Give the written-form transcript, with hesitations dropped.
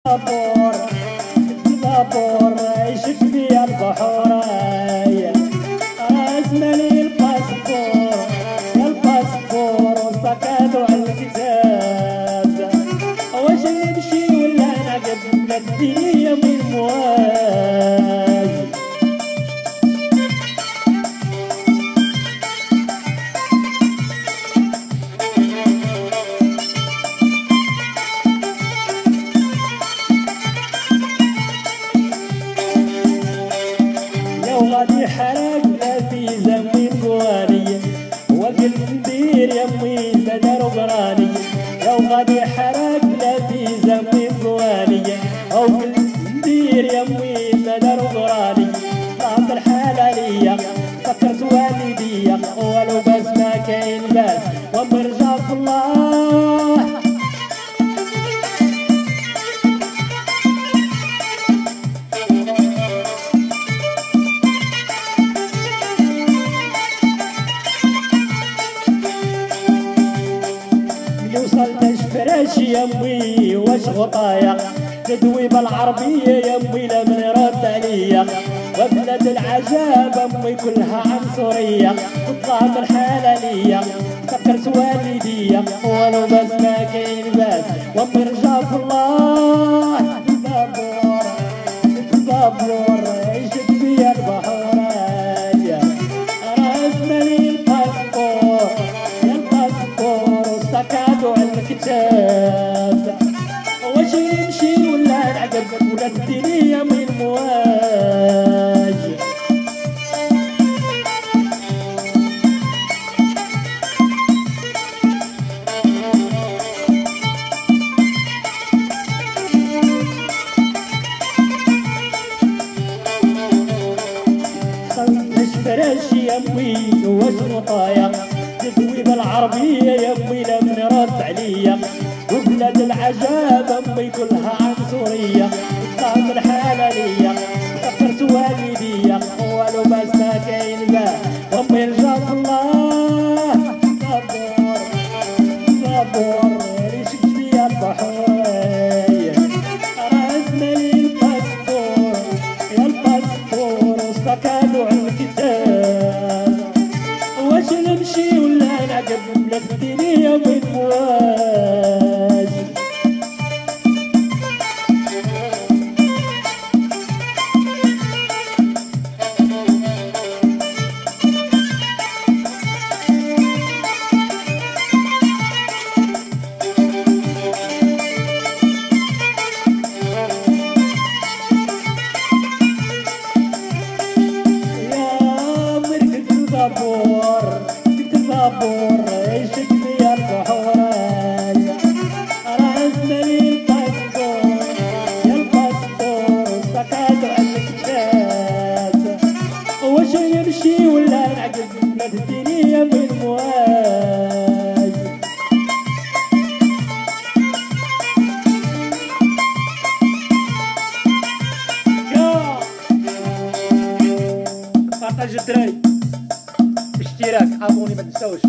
بابور بابور عيشك بيا البحور ازملي الباسبور يا الباسبور وسكادو على الكتاب واش نمشي ولا نعقب الدنيا من مواج غادي حرق لا في زمي قواني وقلت ندير يمي بدر وقراني لو غادي حرق لا في زمي قواني او قلت ندير يمي بدر وقراني طلعت الحالة ليا فكرت والديا ولو بس ما كاين باس ومرجع في الله وصلت فرش يمي واش غطايا تدوي بالعربية يمي لمن رد عليا وبلاد العجاب امي كلها عنصرية وطلعت الحالة ليا فكرت والديا ولو بس ما كاين باس وامي رجع في الله بابور بابور عيشت بيا البحور راسملي الباسبور يا الباسبور وسكادو على الكتاب واش يمشي ولا نعقب ولا الدنيا من مواج فرش يمي واش غطايا تدوي بالعربية يمي لمن رد عليا وبلاد العجاب امي كلها عنصرية طلعت الحالة ليا فكرت والديا ولو بس ما كاين باه امي رجع في الله بابور بابور ريشك بيا البحور راسملي الباسبور يا الباسبور وسكادو على الكتاب واش نمشي ولا نعقب ولا الدنيا من مواج بابور عيشك بيا البحور راسملي الباسبور يا الباسبور سكادو على الكتاب واش يمشي ولا نعقب ولا الدنيا من مواج بارطاج الدراري اشتراك ابوني ما تنساوش.